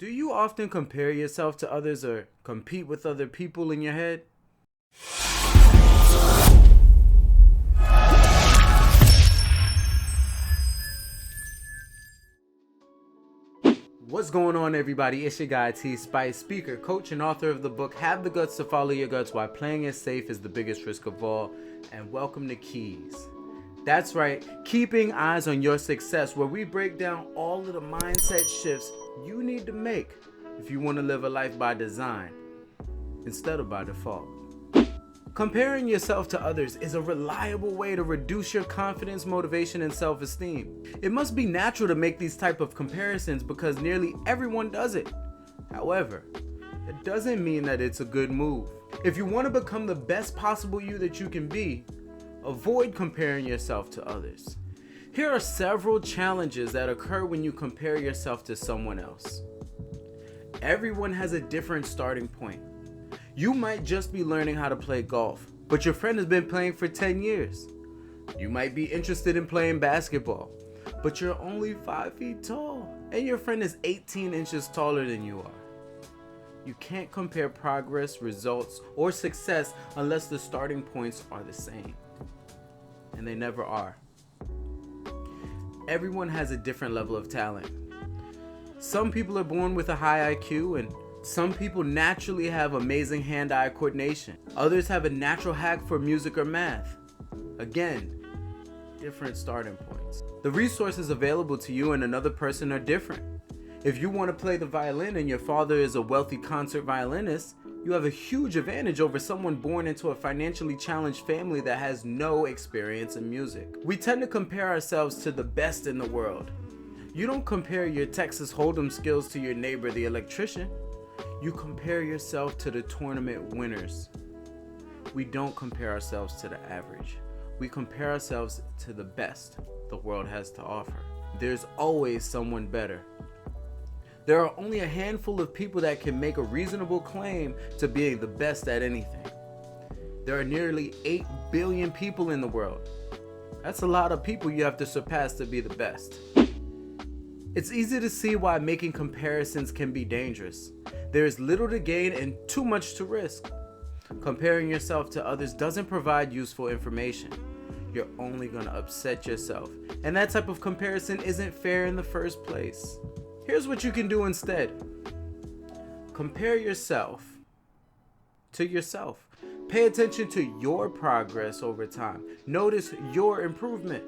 Do you often compare yourself to others or compete with other people in your head? What's going on, everybody? It's your guy T Spice, speaker, coach, and author of the book Have the Guts to Follow Your Guts Why Playing It Safe is the Biggest Risk of All. And welcome to Keys. That's right, keeping eyes on your success, where we break down all of the mindset shifts you need to make if you want to live a life by design instead of by default. Comparing yourself to others is a reliable way to reduce your confidence, motivation, and self-esteem. It must be natural to make these type of comparisons because nearly everyone does it. However, it doesn't mean that it's a good move. If you want to become the best possible you that you can be, avoid comparing yourself to others. Here are several challenges that occur when you compare yourself to someone else. Everyone has a different starting point. You might just be learning how to play golf, but your friend has been playing for 10 years. You might be interested in playing basketball, but you're only 5 feet tall, and your friend is 18 inches taller than you are. You can't compare progress, results, or success unless the starting points are the same. And they never are. Everyone has a different level of talent. Some people are born with a high IQ, and some people naturally have amazing hand-eye coordination. Others have a natural hack for music or math. Again, different starting points. The resources available to you and another person are different. If you want to play the violin and your father is a wealthy concert violinist, you have a huge advantage over someone born into a financially challenged family that has no experience in music. We tend to compare ourselves to the best in the world. You don't compare your Texas Hold'em skills to your neighbor, the electrician. You compare yourself to the tournament winners. We don't compare ourselves to the average. We compare ourselves to the best the world has to offer. There's always someone better. There are only a handful of people that can make a reasonable claim to being the best at anything. There are nearly 8 billion people in the world. That's a lot of people you have to surpass to be the best. It's easy to see why making comparisons can be dangerous. There is little to gain and too much to risk. Comparing yourself to others doesn't provide useful information. You're only going to upset yourself, and that type of comparison isn't fair in the first place. Here's what you can do instead. Compare yourself to yourself. Pay attention to your progress over time. Notice your improvement.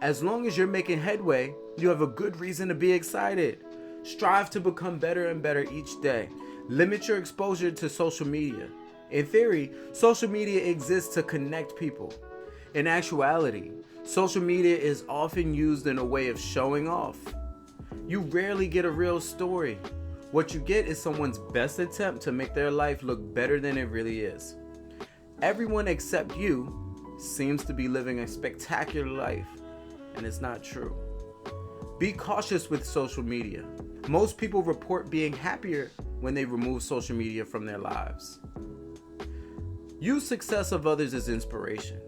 As long as you're making headway, you have a good reason to be excited. Strive to become better and better each day. Limit your exposure to social media. In theory, social media exists to connect people. In actuality, social media is often used in a way of showing off. You rarely get a real story. What you get is someone's best attempt to make their life look better than it really is. Everyone except you seems to be living a spectacular life, and it's not true. Be cautious with social media. Most people report being happier when they remove social media from their lives. Use success of others as inspiration.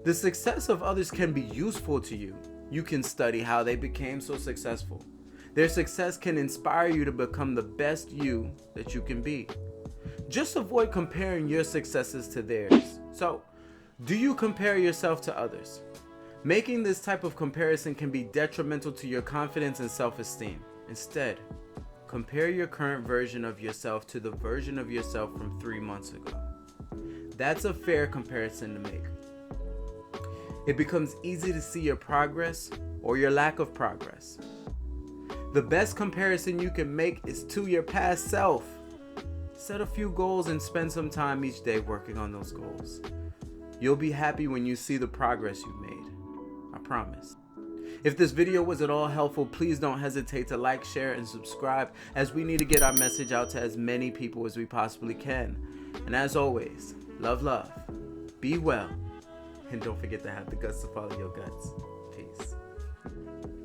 The success of others can be useful to you. You can study how they became so successful. Their success can inspire you to become the best you that you can be. Just avoid comparing your successes to theirs. So, do you compare yourself to others? Making this type of comparison can be detrimental to your confidence and self-esteem. Instead, compare your current version of yourself to the version of yourself from 3 months ago. That's a fair comparison to make. It becomes easy to see your progress or your lack of progress. The best comparison you can make is to your past self. Set a few goals and spend some time each day working on those goals. You'll be happy when you see the progress you've made. I promise. If this video was at all helpful, please don't hesitate to like, share, and subscribe, as we need to get our message out to as many people as we possibly can. And as always, love, be well, and don't forget to have the guts to follow your guts.